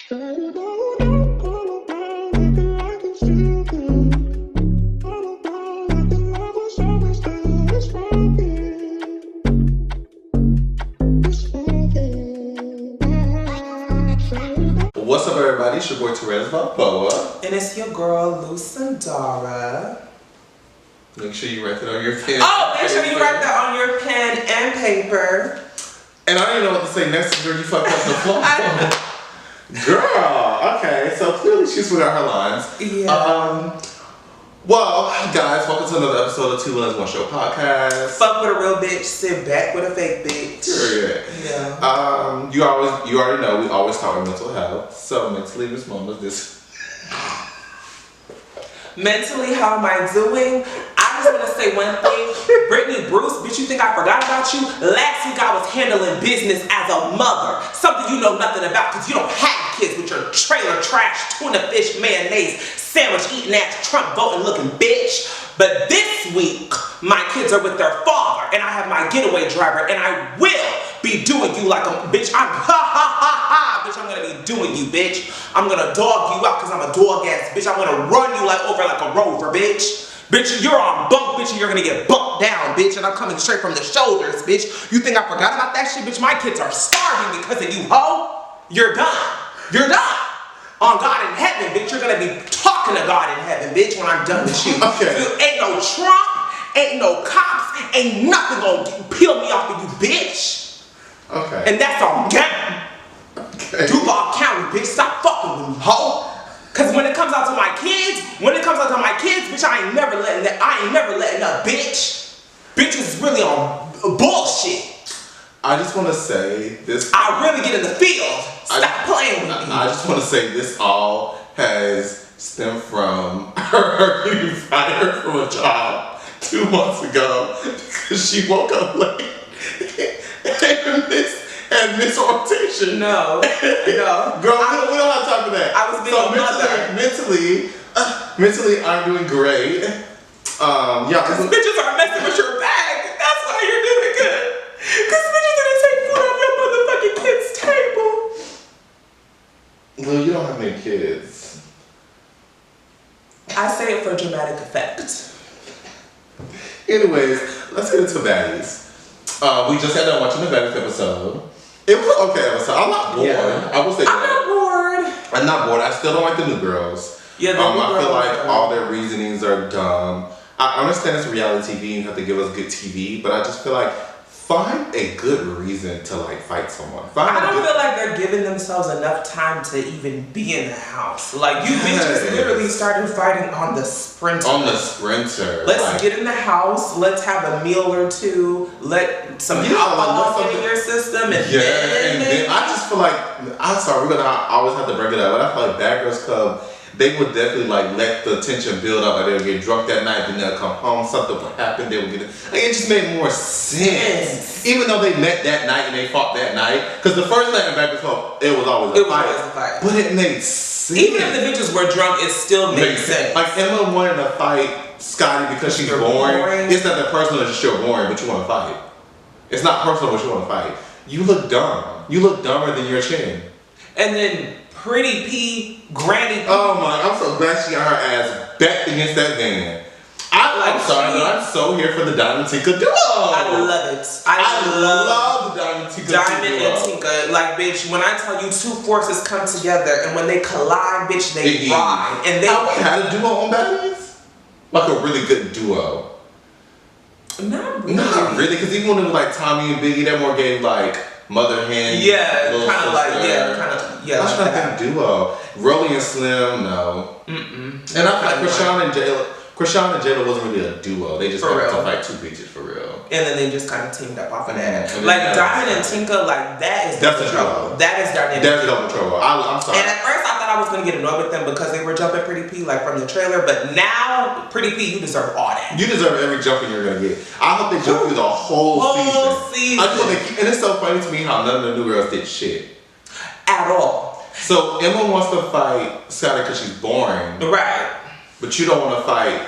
What's up, everybody? It's your boy Therese Balboa. And it's your girl, Lucindara. Make sure you write that on your pen. Oh, make sure you write that on your pen and paper. And I don't even know what to say next to her. You fucked up the flow. Girl, okay. So clearly she's forgot her lines. Yeah. Well, guys, welcome to another episode of Two Lens One Show podcast. Fuck with a real bitch, sit back with a fake bitch. Period. Yeah. You already know we always talk about mental health. So mentally, Miss Mama, Mentally, how am I doing? I just want to say one thing. Brittany Bruce, bitch, you think I forgot about you? Last week I was handling business as a mother. Something you know nothing about because you don't have kids with your trailer trash, tuna fish, mayonnaise, sandwich eating ass, Trump voting looking bitch. But this week, my kids are with their father and I have my getaway driver and I will be doing you like a bitch. Bitch, I'm gonna be doing you, bitch. I'm gonna dog you out because I'm a dog ass bitch. I'm gonna run you over like a rover, bitch. Bitch, you're on bunk, bitch, and you're gonna get bumped down, bitch, and I'm coming straight from the shoulders, bitch. You think I forgot about that shit, bitch? My kids are starving because of you, hoe. You're done. You're done. On God in heaven, bitch. You're gonna be talking to God in heaven, bitch, when I'm done with you. Okay. Ain't no Trump, ain't no cops, ain't nothing gonna peel me off of you, bitch. Okay. And that's on game. Okay. Duval County, bitch, stop fucking with me, hoe. Cause when it comes out to my kids, bitch, I ain't never letting up, bitch. Bitch is really on bullshit. I just want to say this. I really get in the field. Stop playing with me. I just want to say this all has stemmed from her being fired from a job 2 months ago because she woke up late and missed rotation. No. Girl, we don't have time for that. I was being a mother. Mentally, I'm doing great. Because bitches are messing with your bag. That's why you're doing good. Because bitches didn't take food off your motherfucking kid's table. Well, you don't have any kids. I say it for dramatic effect. Anyways, let's get into baddies. We just got done watching the baddies episode. It was an okay episode. I'm not bored. Yeah. I will say I'm that. not bored. I'm not bored. I still don't like the new girls. Yeah, I feel like all their reasonings are dumb. I understand it's reality TV and you have to give us good TV, but I just feel like find a good reason to like fight someone. I don't feel like they're giving themselves enough time to even be in the house. Like you bitches literally started fighting on the sprinter. Let's get in the house. Let's have a meal or two. Let some alcohol get in your system, and then I just feel like I'm sorry. We're gonna always have to bring it up, but I feel like Bad Girls Club. They would definitely like let the tension build up. Like they'll get drunk that night, then they'll come home. Something would happen. They would get it. Like it just made more sense. Even though they met that night and they fought that night, because the first night in Back to Club, it was always a fight. But it made sense. Even if the bitches were drunk, it still made sense. Like Emma wanted to fight Scotty because she's boring. It's not that personal. It's just you're boring, but you want to fight. It's not personal, but you want to fight. You look dumb. You look dumber than your chin. And then Pretty P, Granny P. Oh my, I'm so glad she got her ass backed against that man. I'm sorry, but I'm so here for the Diamond Tinka duo. I love it. I love the Diamond Tinka Diamond and Tinka. Like, bitch, when I tell you two forces come together and when they collide, bitch, they ride. And they had a duo on Baddies? Like a really good duo. Not really, because even when it was like Tommy and Biggie, that more gave like mother hen. Yeah, kind of like, yeah. That's not that duo. Rolly and Slim, no. And I feel like Krishan and Jayla wasn't really a duo. They just had to fight two bitches for real. And then they just kind of teamed up off of that. Like Diamond and Tinka, like that's double trouble. That is Diamond. That's double trouble. I'm sorry. And at first I thought I was gonna get annoyed with them because they were jumping Pretty P like from the trailer, but now Pretty P, you deserve all that. You deserve every jumping you're gonna get. I hope they jump through the whole season. I just want to keep, and it's so funny to me how none of the new girls did shit at all. So Emma wants to fight Scotty because she's boring, right? But you don't want to fight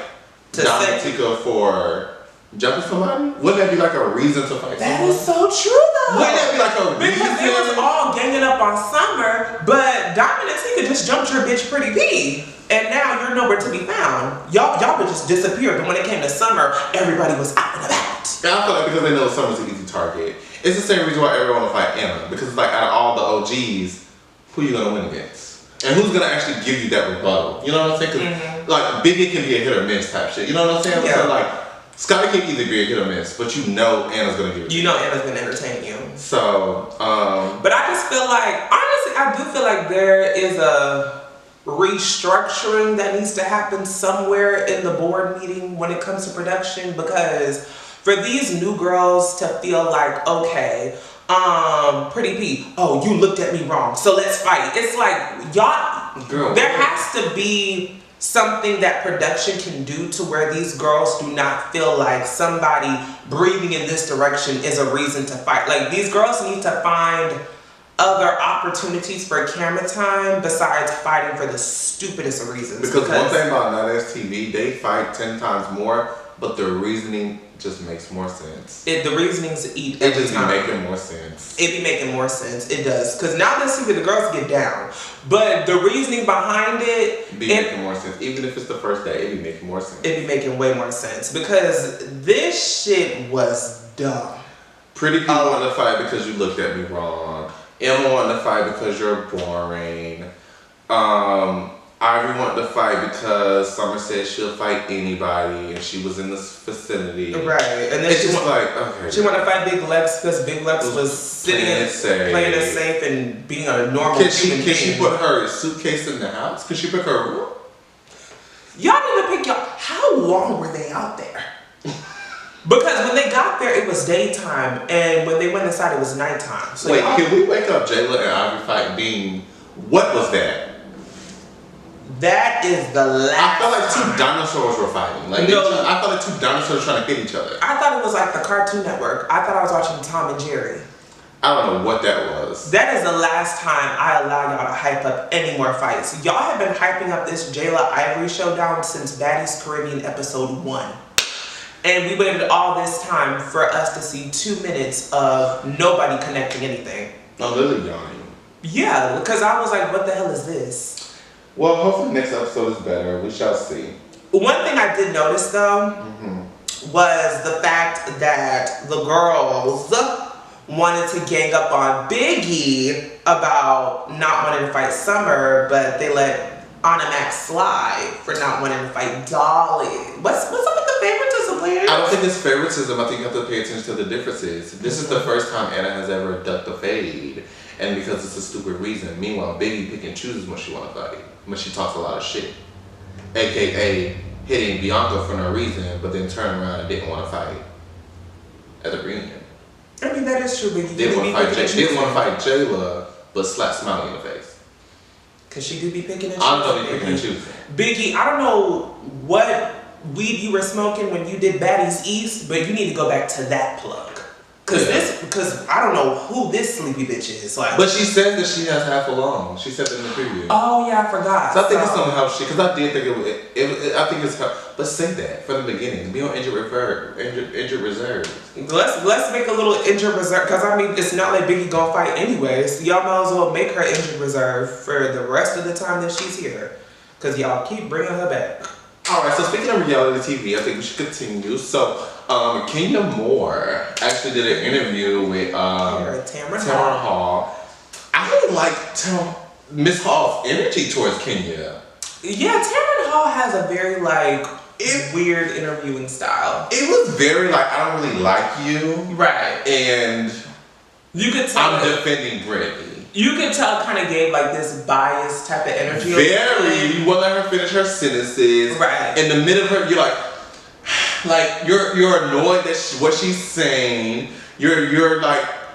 Tinka for jumping somebody? Wouldn't that be like a reason to fight That someone? is so true though. Wouldn't that be like a reason? Because they was all ganging up on Summer, but Dominus, he could just jump your bitch Pretty P. And now you're nowhere to be found. Y'all would just disappear. But when it came to Summer, everybody was out and about. And I feel like because they know Summer's an easy target. It's the same reason why everyone will fight Anna. Because it's like out of all the OGs, who you gonna win against? And who's gonna actually give you that rebuttal? You know what I'm saying? Because like Biggie can be a hit or miss type shit. You know what I'm saying? Yeah. So like Skai can either be a hit or miss, but you know Anna's gonna give it. You know Anna's gonna entertain you. So, but I just feel like, honestly, I do feel like there is a restructuring that needs to happen somewhere in the board meeting when it comes to production, because for these new girls to feel like, okay, Pretty P, oh, you looked at me wrong, so let's fight. It's like, y'all, girl, there has to be something that production can do to where these girls do not feel like somebody breathing in this direction is a reason to fight. Like, these girls need to find other opportunities for camera time besides fighting for the stupidest of reasons. Because one thing about Nana's TV, they fight 10 times more, but the reasoning just makes more sense. The reasonings eat It every just be time. making more sense. It be making more sense. It does. Because now let's see that the girls get down. But the reasoning behind it Be making more sense. Even if it's the first day, it be making more sense. It be making way more sense. Because this shit was dumb. Pretty P wanted to fight because you looked at me wrong. Emma wanted to fight because you're boring. Ivory wanted to fight because Summer said she'll fight anybody and she was in this vicinity. Right. And then it's just like, okay. She wanted to fight Big Lex because Big Lex was sitting and playing it safe and being a normal human being. Can she put her suitcase in the house? Can she pick her room? Y'all need to pick y'all. How long were they out there? Because when they got there, it was daytime, and when they went inside, it was nighttime. So wait, can we wake up Jayla and Ivory fight being? What was that? That is the last. I felt like two dinosaurs were fighting. Like I felt like two dinosaurs trying to hit each other. I thought it was like the Cartoon Network. I thought I was watching Tom and Jerry. I don't know what that was. That is the last time I allow y'all to hype up any more fights. Y'all have been hyping up this Jayla Ivory showdown since Baddies Caribbean episode 1. And we waited all this time for us to see 2 minutes of nobody connecting anything. I'm literally yawning. Yeah, because I was like, what the hell is this? Well, hopefully next episode is better. We shall see. One thing I did notice though was the fact that the girls wanted to gang up on Biggie about not wanting to fight Summer, but they let Anna Mac slide for not wanting to fight Dolly. What's up with the favoritism, lady? I don't think it's favoritism. I think you have to pay attention to the differences. This is the first time Anna has ever ducked a fade, and because it's a stupid reason. Meanwhile, Biggie pick and chooses when she want to fight, when she talks a lot of shit, aka hitting Bianca for no reason, but then turn around and didn't want to fight at the reunion. I mean, that is true, Biggie. Didn't want to fight Jayla, but slap Smiley in the face. Cause she do be picking and choosing. I don't know picking and choosing. Biggie, I don't know what weed you were smoking when you did Baddies East, but you need to go back to that plug. Cause I don't know who this sleepy bitch is. Like, but she said that she has half a lung. She said that in the preview. Oh yeah, I forgot. So I think it's some health shit. Cause I did think I think it's health. But say that from the beginning. Be on injured reserve. Let's make a little injured reserve. Cause I mean, it's not like Biggie gonna fight anyways. Y'all might as well make her injured reserve for the rest of the time that she's here. Cause y'all keep bringing her back. All right. So speaking of reality TV, I think we should continue. So. Kenya Moore actually did an interview with Tamron Hall. I really like Miss Hall's energy towards Kenya. Yeah, Tamron Hall has a very weird interviewing style. It was very I don't really like you. Right. And you could tell I'm defending Brittany. You could tell kind of gave this biased type of energy. Very. You won't let her finish her sentences. Right. In the middle of her, you're you're annoyed that what she's saying. You're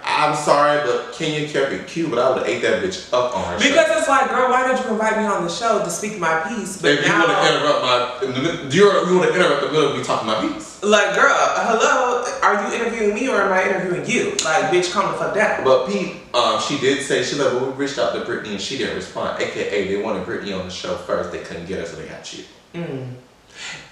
I'm sorry, but Kenya kept it cute, but I would have ate that bitch up on her show. Because it's girl, why did you invite me on the show to speak my piece? But if you want to interrupt you want to interrupt the middle of me talking my piece. Girl, hello, are you interviewing me or am I interviewing you? Bitch, calm the fuck down. But Pete, she did say we reached out to Brittany and she didn't respond. AKA, they wanted Brittany on the show first. They couldn't get her, so they got you.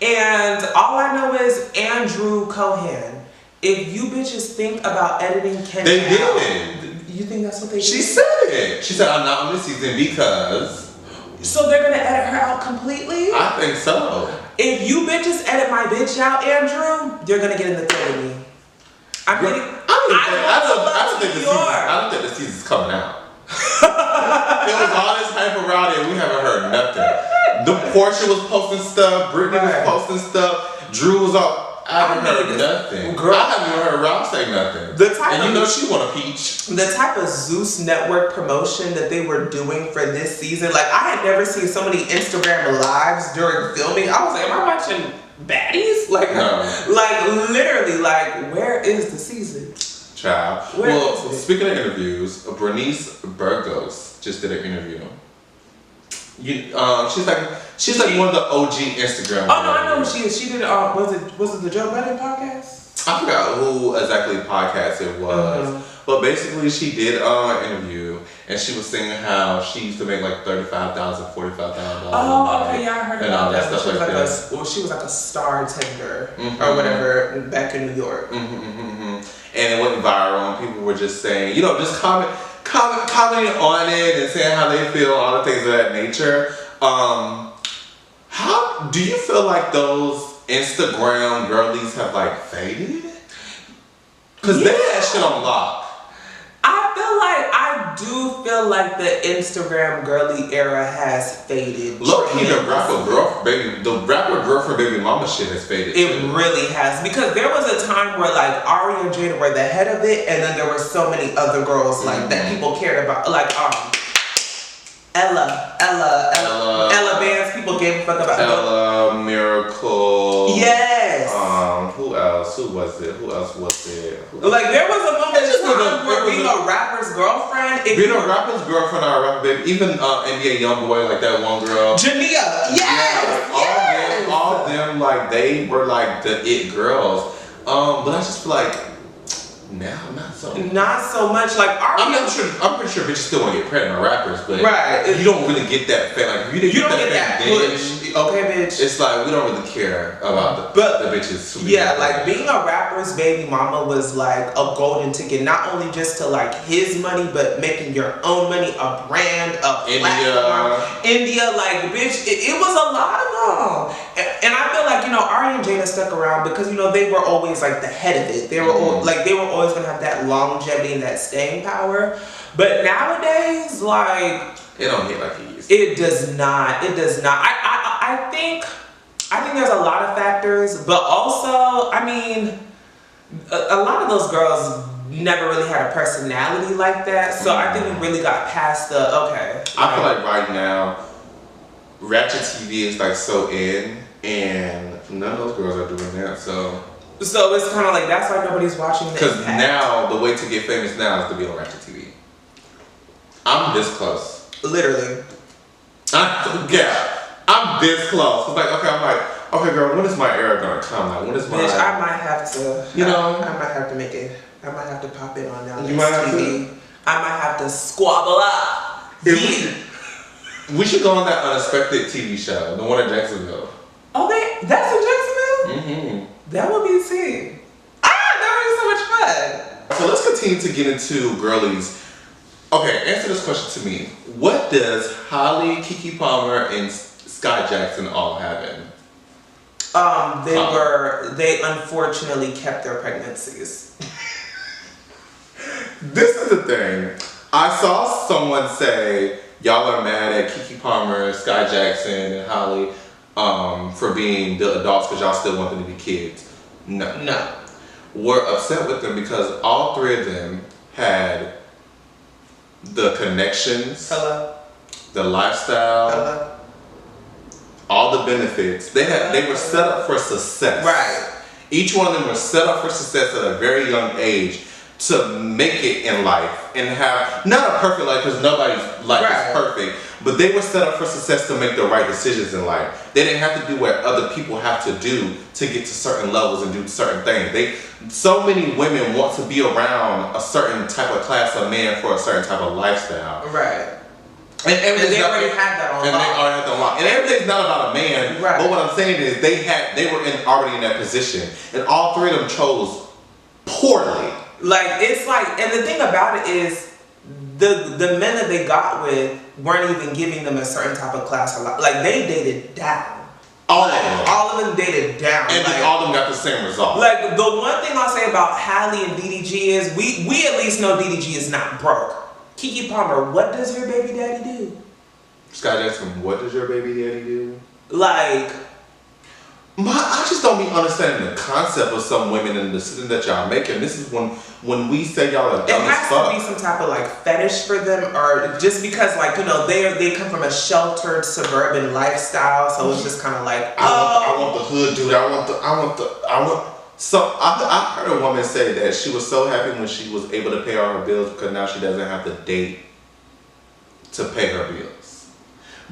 And all I know is Andrew Cohen. If you bitches think about editing Kenya They out, did. you think that's what they did? She said it. She said, I'm not on this season because. So they're gonna edit her out completely? I think so. If you bitches edit my bitch out, Andrew, you're gonna get in the thing with me. I don't think the season's coming out. There was all this hype around it. We haven't heard nothing. The Portia was posting stuff. Brittany was posting stuff. Drew was all. I haven't heard nothing. Girl, I haven't even heard Rob say nothing. And you know she want a peach. The type of Zeus Network promotion that they were doing for this season, like I had never seen so many Instagram lives during filming. I was like, am I watching baddies? Like, like literally, like where is the season? Child. Well, speaking of interviews, Bernice Burgos just did an interview. She's like one of the OG Instagram. Oh no, I know who she is. She did. Was it the Joe Budden podcast? I forgot who exactly podcast it was, but basically she did an interview and she was saying how she used to make like $35,000, $45,000. Oh, okay, yeah, I heard and all that stuff like that. She was like a star tender or whatever back in New York. And it went viral and people were just saying, you know, just commenting on it and saying how they feel, all the things of that nature. How do you feel like those Instagram girlies have like faded? Cause they had shit on lock. I do feel like the Instagram girly era has faded. Look, the rapper girlfriend baby mama shit has faded. It really has, because there was a time where like Ari and Jada were the head of it, and then there were so many other girls like that people cared about, like Ella Bands. People gave a fuck about Ella, Miracle. Yes. Who else? Who was it? Like there was a moment in time where being a rapper's girlfriend. Being a rapper's girlfriend or a rapper baby, even NBA YoungBoy, like that one girl. Jania. Yes. All of them, like they were like the it girls. But I just feel like now not so much. Like I'm pretty sure bitches still want to get pregnant by rappers, but you don't really get that fan. Like you don't get that push. Okay, bitch. It's like we don't really care about the bitches. Yeah, like being a rapper's baby mama was like a golden ticket. Not only just to like his money, but making your own money, a brand, a platform. India, like bitch, it was a lot of them. And I feel like, you know, Ari and Jada stuck around because, you know, they were always like the head of it. They were always gonna have that longevity and that staying power. But nowadays, like it don't hit like it used to. It does not. I think there's a lot of factors, but also, I mean, a lot of those girls never really had a personality like that. So I think we really got past the I feel like right now, Ratchet TV is like so in, and none of those girls are doing that. So it's kind of like that's why nobody's watching the Because now the way to get famous now is to be on Ratchet TV. I'm this close. Literally. I'm this close. It's like, okay, girl, when is my era gonna come? Like, when is my... Bitch, I might have to, I might have to make it. I might have to pop in on now. You might have TV. I might have to squabble up. We should go on that Unexpected TV show, the one in Jacksonville. Oh, that's in Jacksonville? That would be tea. That would be so much fun. So let's continue to get into girlies. Okay, answer this question to me. What does Holly, Keke Palmer, and Skai Jackson all have in? They unfortunately kept their pregnancies. This is the thing. I saw someone say, y'all are mad at Keke Palmer, Skai Jackson, and Holly for being the adults because y'all still want them to be kids. No. We're upset with them because all three of them had the connections, the lifestyle, all the benefits. They were set up for success. Right. Each one of them was set up for success at a very young age to make it in life and have not a perfect life because nobody's life is perfect, but they were set up for success to make the right decisions in life. They didn't have to do what other people have to do to get to certain levels and do certain things. So many women want to be around a certain type of class of man for a certain type of lifestyle. Right. And they already had that on lock. And they already had that on lock. And everything's not about a man. Right. But what I'm saying is they were already in that position. And all three of them chose poorly. Like, it's like, and the thing about it is, the men that they got with weren't even giving them a certain type of class or like they dated down. All of them dated down. And like, all of them got the same result. Like, the one thing I'll say about Halle and DDG is we at least know DDG is not broke. Keke Palmer, what does your baby daddy do? Skai Jackson, what does your baby daddy do? Like, I just don't be understanding the concept of some women and the decision that y'all making. This is when we say y'all are dumb as fuck. It has to be some type of like fetish for them, or just because like, you know, they come from a sheltered suburban lifestyle, so it's just kind of like, I want the hood dude. So I heard a woman say that she was so happy when she was able to pay all her bills because now she doesn't have to date to pay her bills.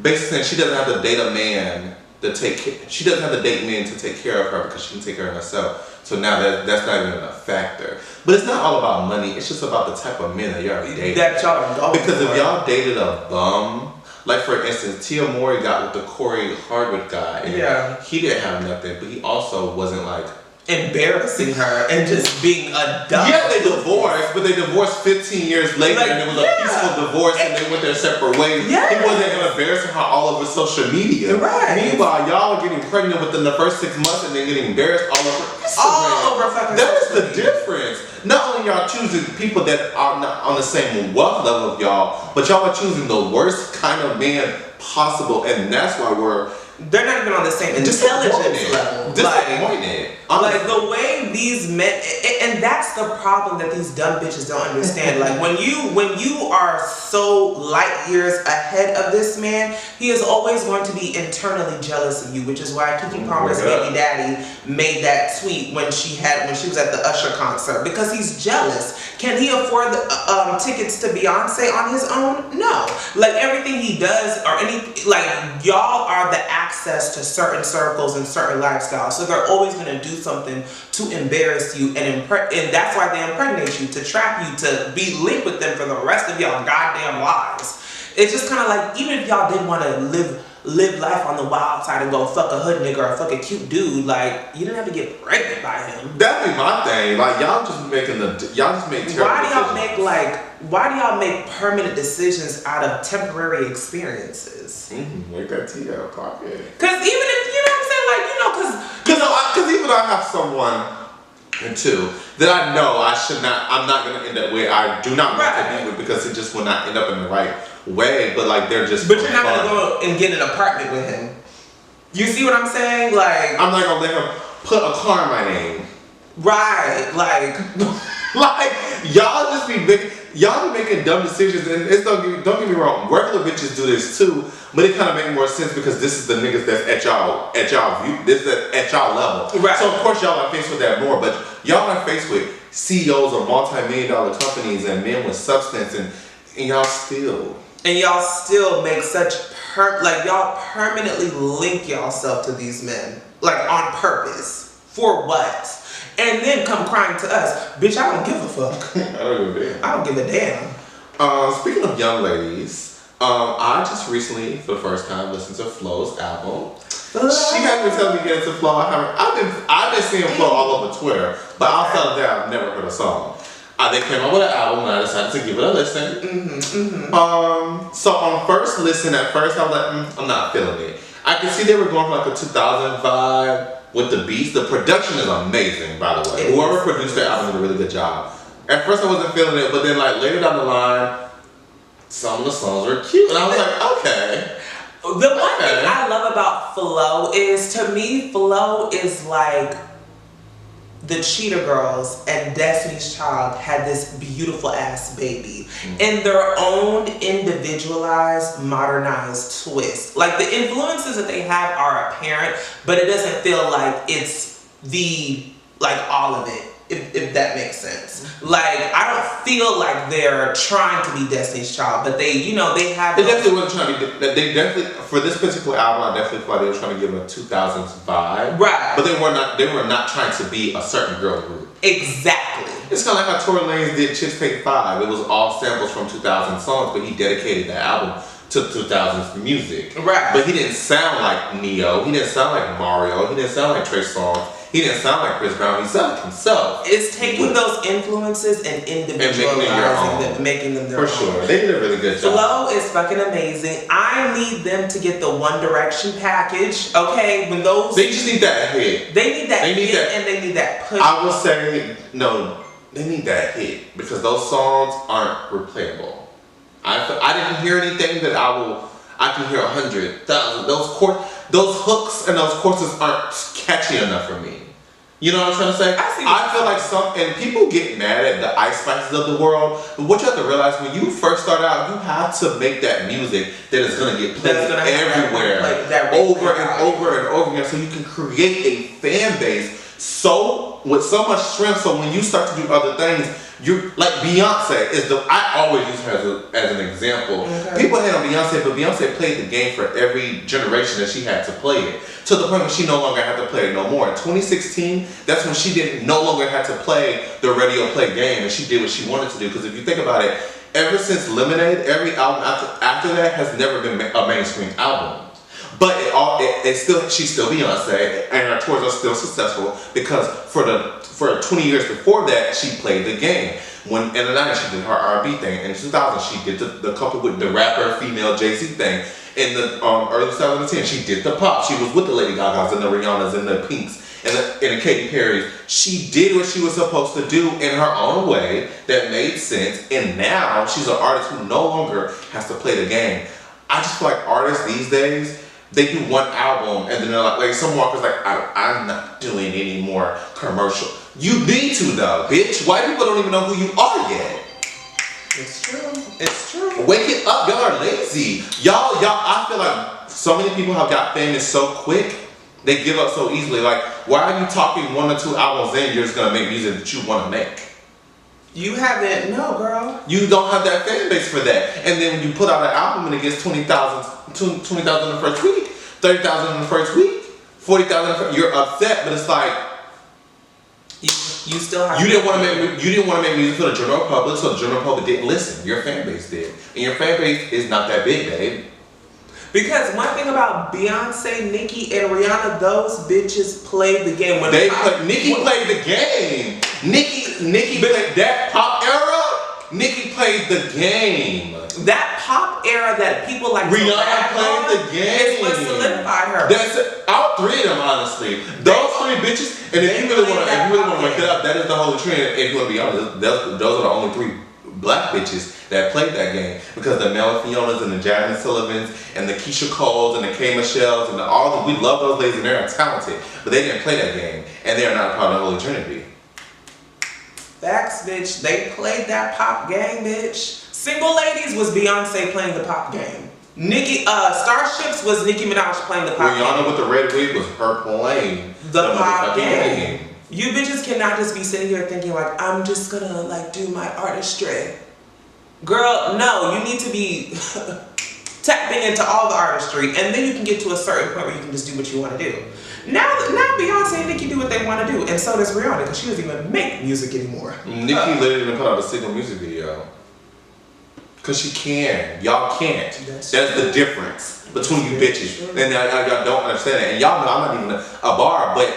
Basically, she doesn't have to date a man to take care. She doesn't have to date men to take care of her because she can take care of herself. So now that's not even a factor. But it's not all about money. It's just about the type of men that y'all dating. That y'all are going because for. If y'all dated a bum, like for instance, Tia Mowry got with the Corey Hardwick guy. And yeah. He didn't have nothing, but he also wasn't like embarrassing her and just being a dumb. Yeah, they divorced, but they divorced 15 years later, and it was a peaceful divorce, and they went their separate ways. Yeah. He wasn't embarrassing her all over social media. Right. Meanwhile, y'all are getting pregnant within the first 6 months, and then getting embarrassed all over Instagram. All over fucking. That is the difference. Not only y'all choosing people that are not on the same wealth level of y'all, but y'all are choosing the worst kind of man possible, and that's why they're not even on the same intelligence level. Disappointed. Like the way these men, and that's the problem that these dumb bitches don't understand. Like when you are so light years ahead of this man, he is always going to be internally jealous of you, which is why Keke Palmer's baby daddy made that tweet when she was at the Usher concert, because he's jealous. Can he afford the tickets to Beyonce on his own? No. Like everything he does or y'all are the access to certain circles and certain lifestyles, so they're always going to do something to embarrass you and that's why they impregnate you, to trap you, to be linked with them for the rest of y'all goddamn lives. It's just kind of like, even if y'all did want to live life on the wild side and go fuck a hood nigga or fuck a cute dude, like you didn't have to get pregnant by him. That'd be my thing. Like y'all just make terrible decisions. Why do y'all make permanent decisions out of temporary experiences? Make that tea out of pocket. Because even if, you know what I'm saying, like, you know, because even I have someone and two that I know I'm not gonna end up where I do not want to be with, because it just will not end up in the right way. But like they're just. But you're not gonna go and get an apartment with him. You see what I'm saying? Like I'm not gonna let him put a car in my name. Right, like y'all just be making dumb decisions, and it's don't get me wrong, regular bitches do this too, but it kind of make more sense because this is the niggas that's at y'all view, this is at y'all level. Right. So of course y'all are faced with that more, but y'all are faced with CEOs of multi-million-dollar companies and men with substance, and y'all still make such y'all permanently link y'allself to these men, like on purpose. For what? And then come crying to us, bitch, I don't give a fuck. I don't give a damn. Speaking of young ladies, I just recently, for the first time, listened to Flo's album. She has been telling me to get into Flo. I've been seeing Flo all over Twitter, but outside of that, I've never heard a song. They came out with an album, and I decided to give it a listen. So on first listen, at first I was like, I'm not feeling it. I could see they were going for like a 2000 vibe. With the beats, the production is amazing, by the way. Whoever produced that album did a really good job. At first I wasn't feeling it, but then like later down the line, some of the songs were cute, and I was like, okay. The one thing I love about Flo is, to me, Flo is like the Cheetah Girls and Destiny's Child had this beautiful ass baby in their own individualized, modernized twist. Like the influences that they have are apparent, but it doesn't feel like it's all of it, if that makes sense. Like I don't feel like they're trying to be Destiny's Child, but they have. They definitely weren't trying to be. They definitely, for this particular album, I definitely feel like they were trying to give them a 2000s vibe. Right. But they were not trying to be a certain girl group. Exactly. It's kind of like how Tory Lanez did Chicks Take 5. It was all samples from 2000 songs, but he dedicated that album to 2000s music. Right. But he didn't sound like Neo. He didn't sound like Mario. He didn't sound like Trey Songz. He didn't sound like Chris Brown. He sounded like himself. It's taking those influences and individualizing them, making them their own. For sure. They did a really good job. Flow is fucking amazing. I need them to get the One Direction package. Okay, when those They just need that hit. They need that hit and they need that push. I will say no. They need that hit because those songs aren't replayable. I didn't hear anything that I can hear 100,000. Those hooks and those choruses aren't catchy enough for me. You know what I'm trying to say? I feel like and people get mad at the Ice Spices of the world, but what you have to realize when you first start out, you have to make that music that is going to get played everywhere, over and over and over again, so you can create a fan base with so much strength. So when you start to do other things, you like Beyonce I always use her as an example. Okay. People hate on Beyonce, but Beyonce played the game for every generation that she had to play it, to the point where she no longer had to play it no more. In 2016, that's when she no longer had to play the radio play game, and she did what she wanted to do. Because if you think about it, ever since Lemonade, every album after that has never been a mainstream album. But she's still Beyonce, and her tours are still successful because for 20 years before that, she played the game. When in the 90s, she did her R&B thing. In 2000, she did the couple with the rapper female Jay-Z thing. In the early 2010, she did the pop. She was with the Lady Gagas and the Rihannas and the Pinks and the Katy Perrys. She did what she was supposed to do in her own way that made sense. And now she's an artist who no longer has to play the game. I just feel like artists these days, they do one album and then they're like some walkers like, I'm not doing any more commercial. You need to though, bitch. White people don't even know who you are yet. It's true. It's true. Wake it up. Y'all are lazy. Y'all, I feel like so many people have got famous so quick, they give up so easily. Like, why are you talking 1 or 2 albums in, you're just gonna make music that you wanna make? You haven't, no, girl. You don't have that fan base for that. And then when you put out an album and it gets 20,000 in the first week, 30,000 in the first week, 40,000, you're upset. But it's like you still have. You didn't want to make music for the general public, so the general public didn't listen. Your fan base did, and your fan base is not that big, babe. Because one thing about Beyonce, Nicki, and Rihanna, those bitches played the game. Nicki played the game. Nicki played that pop era. Nicki played the game. That pop era that people like Rihanna played the game. Is what solidified her. That's all 3 of them, honestly. Those 3 bitches. And if you really want to look it up, that is the whole trend. If you want to be honest, those are the only 3 black bitches that played that game, because the Mel Fionas and the Jasmine Sullivans and the Keisha Coles and the K Michelles and we love those ladies and they're talented, but they didn't play that game and they are not a part of the Holy Trinity. Facts, bitch. They played that pop game, bitch. Single Ladies was Beyonce playing the pop game. Starships was Nicki Minaj playing the pop game. Rihanna with the red wig was her playing the pop game. You bitches cannot just be sitting here thinking like, I'm just gonna like do my artistry. Girl, no, you need to be tapping into all the artistry, and then you can get to a certain point where you can just do what you want to do. Now Beyonce and Nicki do what they want to do, and so does Rihanna, because she doesn't even make music anymore. Nicki literally didn't put out a single music video. Because she can. Y'all can't. That's the difference between you bitches. And y'all don't understand it. And y'all know I'm not even a bar, but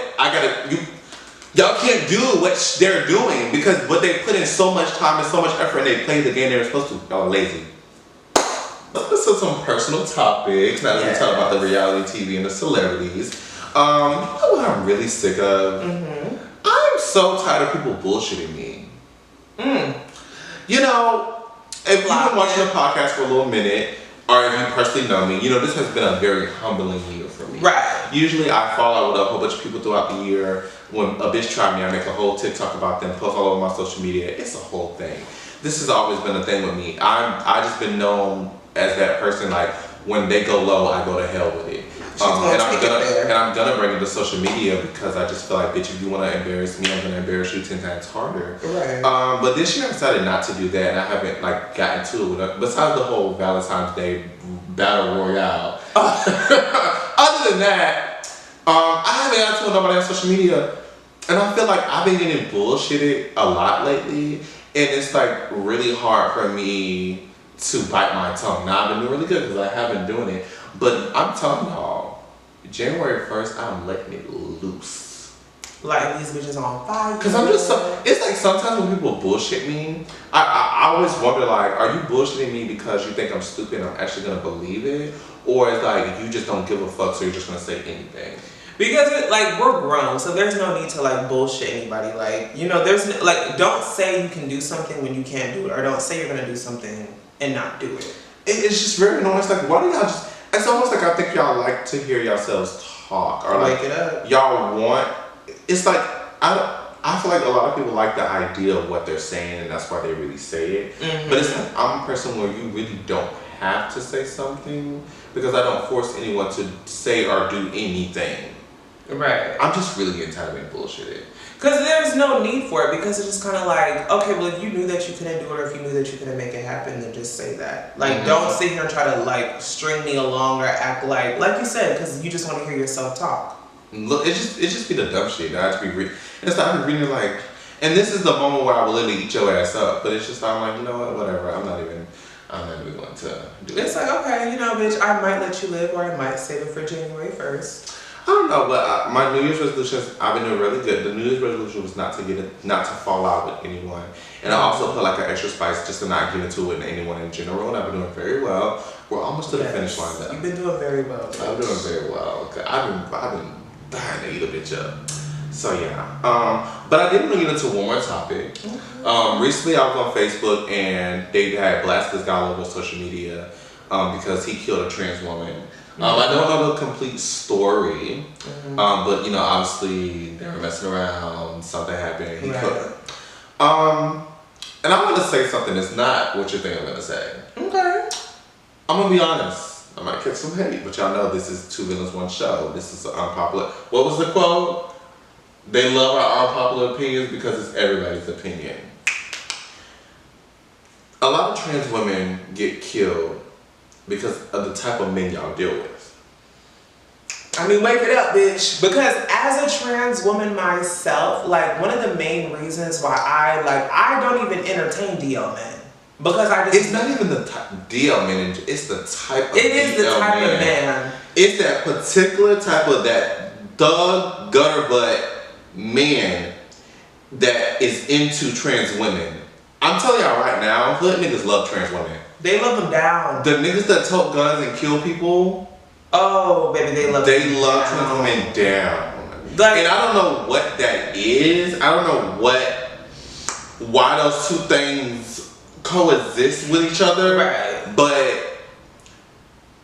y'all can't do what they're doing, because they put in so much time and so much effort and they play the game they were supposed to. Y'all are lazy. Let's do some personal topics. Now let's talk about the reality TV and the celebrities. You know what I'm really sick of? Mm-hmm. I'm so tired of people bullshitting me. You know, if you've been watching the podcast for a little minute, or if you personally know me, you know this has been a very humbling year for me. Right. Usually I fall out with a whole bunch of people throughout the year. When a bitch tried me, I make a whole TikTok about them, post all over my social media. It's a whole thing. This has always been a thing with me. I just been known as that person, like, when they go low, I go to hell with it. And I'm gonna bring it to social media, because I just feel like, bitch, if you wanna embarrass me, I'm gonna embarrass you 10 times harder. Right. But this year I decided not to do that, and I haven't like gotten to it. Besides the whole Valentine's Day battle royale. Other than that, I haven't gotten to it nobody on social media, and I feel like I've been getting bullshitted a lot lately, and it's like really hard for me to bite my tongue. Now I've been doing really good because I have been doing it. But I'm telling y'all, January 1st, I'm letting it loose. Like these bitches on fire. Cause I'm just it's like sometimes when people bullshit me, I always wonder like, are you bullshitting me because you think I'm stupid and I'm actually gonna believe it? Or it's like you just don't give a fuck so you're just gonna say anything? Because we're grown, so there's no need to like bullshit anybody. Like, you know, there's like, don't say you can do something when you can't do it, or don't say you're gonna do something and not do it. It's just very annoying. It's like, why do y'all just? It's almost like I think y'all like to hear yourselves talk or like wake it up. Y'all want. It's like I feel like a lot of people like the idea of what they're saying, and that's why they really say it. Mm-hmm. But it's like I'm a person where you really don't have to say something because I don't force anyone to say or do anything. Right. I'm just really getting tired of being bullshitted. Because there's no need for it, because it's just kind of like, okay, well, if you knew that you couldn't do it, or if you knew that you couldn't make it happen, then just say that. Like, don't sit here and try to, like, string me along or act like you said, because you just want to hear yourself talk. Look, it just be the dumb shit. I have to be reading. It's like, I've been reading like, and this is the moment where I will literally eat your ass up, but it's just, I'm like, you know what, whatever, I'm not even going to do it. It's like, okay, you know, bitch, I might let you live, or I might save it for January 1st. I don't know, but my New Year's resolutions, I've been doing really good. The New Year's resolution was not to fall out with anyone. And I also put like an extra spice just to not get into it with anyone in general. And I've been doing very well. We're almost to the finish line though. You've been doing very well. Bitch. I'm doing very well. I've been dying to eat a bitch up. So yeah. But I did want to get into one more topic. Recently I was on Facebook and they had blasted this guy all over social media because he killed a trans woman. I don't know the complete story, but you know, obviously they were messing around, something happened, he killed her. And I'm gonna say something that's not what you think I'm gonna say. Okay. I'm gonna be honest. I might catch some hate, but y'all know this is Two Villains, One Show. This is unpopular. What was the quote? They love our unpopular opinions because it's everybody's opinion. A lot of trans women get killed because of the type of men y'all deal with. I mean, wake it up, bitch. Because as a trans woman myself, like, one of the main reasons why I don't even entertain DL men. Because it's not even the type DL men, it's the type of It is the type of man. It's that particular type of that thug, gutter butt man that is into trans women. I'm telling y'all right now, hood niggas love trans women. They love them down. The niggas that tote guns and kill people. Oh, baby, they love trans women down. Like, and I don't know what that is. I don't know why those two things coexist with each other. Right. But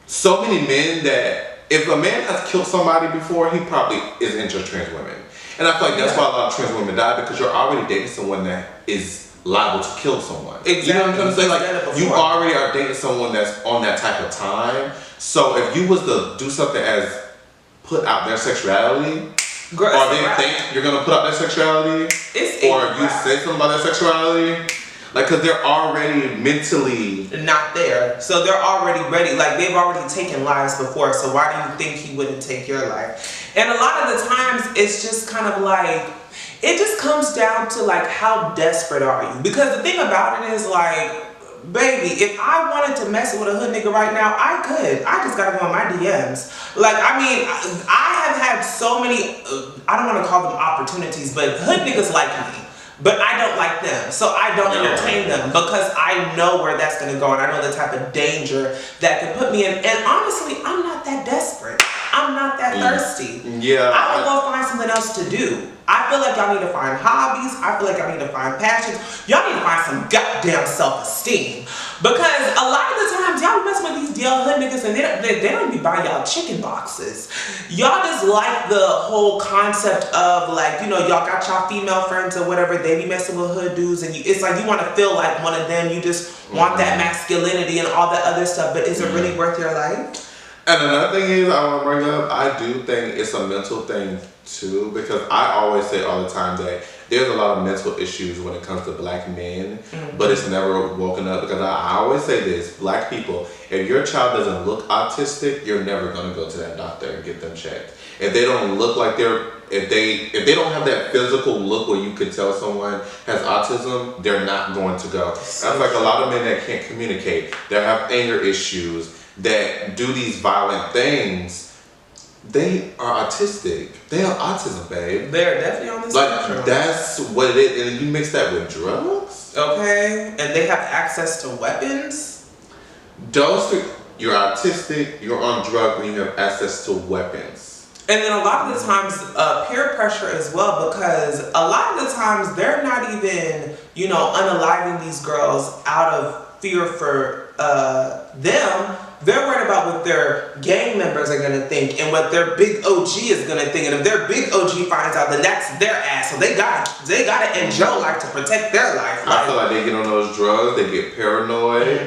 so many men that if a man has killed somebody before, he probably is into trans women. And I feel like that's why a lot of trans women die, because you're already dating someone that is liable to kill someone. Exactly. You know what I'm trying to say? Like, you already are dating someone that's on that type of time. So if you was to do something as put out their sexuality, or they think you're gonna put out their sexuality, or you say something about their sexuality, like, cause they're already mentally not there. So they're already ready. Like, they've already taken lives before. So why do you think he wouldn't take your life? And a lot of the times it's just kind of like, it just comes down to like, how desperate are you? Because the thing about it is like, baby, if I wanted to mess with a hood nigga right now, I could. I just gotta go on my DMs. Like, I mean, I have had so many, I don't want to call them opportunities, but hood niggas like me. But I don't like them, so I don't entertain them, because I know where that's gonna go, and I know the type of danger that could put me in. And honestly, I'm not that desperate. I'm not that thirsty. Yeah. I will go find something else to do. I feel like y'all need to find hobbies. I feel like y'all need to find passions. Y'all need to find some goddamn self-esteem. Because a lot of the times, y'all be messing with these DL hood niggas and they don't be buying y'all chicken boxes. Y'all just like the whole concept of, like, you know, y'all got y'all female friends or whatever, they be messing with hood dudes, and it's like you want to feel like one of them. You just want that masculinity and all that other stuff, but is it really worth your life? And another thing is, I want to bring up, I do think it's a mental thing too, because I always say all the time that there's a lot of mental issues when it comes to black men, but it's never woken up, because I always say this, black people, if your child doesn't look autistic, you're never going to go to that doctor and get them checked. If they don't look like if they don't have that physical look where you could tell someone has autism, they're not going to go. That's like a lot of men that can't communicate, that have anger issues, that do these violent things. They are autistic. They have autism, babe. They're definitely on the spectrum. Like, that's what it is. And you mix that with drugs? Okay. And they have access to weapons? Those three, you're autistic, you're on drugs, and you have access to weapons. And then a lot of the times, peer pressure as well, because a lot of the times they're not even, unaliving these girls out of fear for them. They're worried about what their gang members are going to think and what their big OG is going to think. And if their big OG finds out, then that's their ass. So they gotta end your life to protect their life. I feel like they get on those drugs, they get paranoid,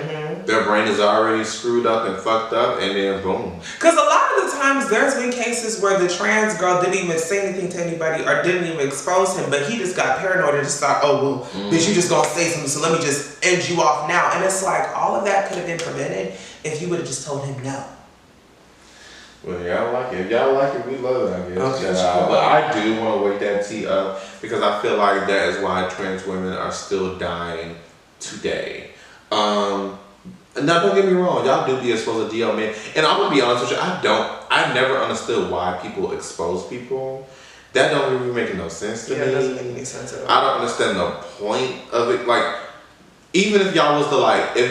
their brain is already screwed up and fucked up, and then boom. Because a lot of the times there's been cases where the trans girl didn't even say anything to anybody or didn't even expose him, but he just got paranoid and just thought, oh, well, bitch, you just gonna say something, so let me just end you off now. And it's like, all of that could have been prevented if you would have just told him no. Well, y'all like it. If y'all like it, we love it, I guess. Okay, yeah, but I do want to wake that tea up, because I feel like that is why trans women are still dying today. Now, don't get me wrong, y'all do be exposed to DL men, and I'm gonna be honest with you, I never understood why people expose people. That don't really make no sense to me. It doesn't make any sense at all. I don't understand the point of it. Like, even if y'all was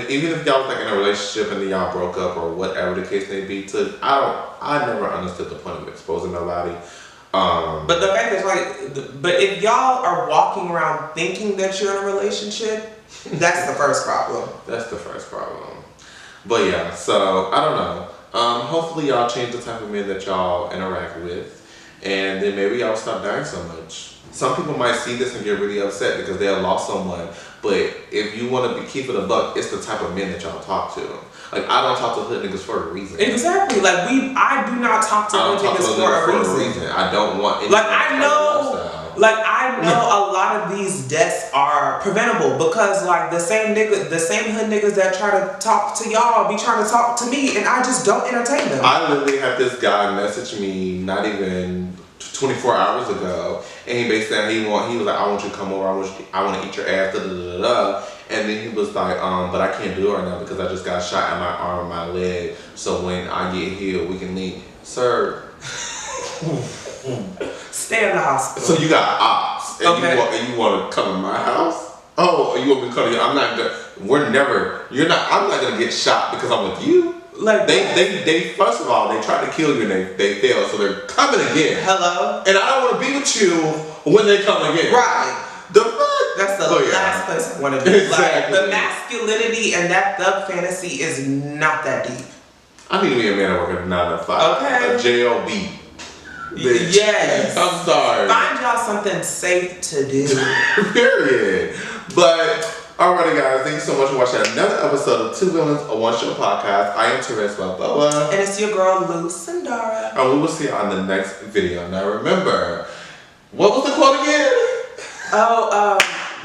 even if y'all was like in a relationship and then y'all broke up or whatever the case may be, I never understood the point of exposing nobody. But the fact is, but if y'all are walking around thinking that you're in a relationship, that's the first problem. That's the first problem. But yeah, so I don't know. Hopefully y'all change the type of men that y'all interact with, and then maybe y'all stop dying so much. Some people might see this and get really upset because they have lost someone. But if you want to keep it a buck, it's the type of men that y'all talk to. Like, I don't talk to hood niggas for a reason. Exactly. Like, I do not talk to hood niggas for a reason. I don't want any I know a lot of these deaths are preventable because the same hood niggas that try to talk to y'all be trying to talk to me, and I just don't entertain them. I literally had this guy message me not even 24 hours ago, and he basically he was like, I want you to come over, I want to eat your ass, da da da da. And then he was like, but I can't do it right now because I just got shot in my arm and my leg. So when I get healed, we can leave. Sir, stay in the hospital. So you got ops, and you want to come to my house? Oh, you want me to come to you? I'm not gonna get shot because I'm with you. Like they first of all, they tried to kill you and they failed, so they're coming again. Hello? And I don't want to be with you when they come again. Right. The fuck? That's the last place I want to be. Exactly. Like, the masculinity and that thug fantasy is not that deep. I need to be a man that works at 9 to 5. Okay. A JLB. Bitch. Yes. I'm sorry. Find y'all something safe to do. Period. But alrighty, guys, thank you so much for watching another episode of Two Villains, a One Show podcast. I am Therese Balboa. And it's your girl, Lou Sandara. And we will see you on the next video. Now remember, what was the quote again?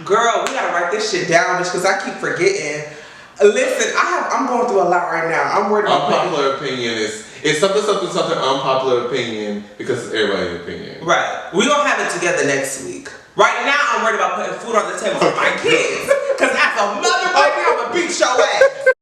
Girl, we gotta write this shit down, bitch, because I keep forgetting. Listen, I'm going through a lot right now. I'm worried about unpopular opinion is something unpopular opinion because it's everybody's opinion. Right. We're gonna have it together next week. Right now, I'm worried about putting food on the table for my kids. Because as a mother right now, I'm gonna beat your ass.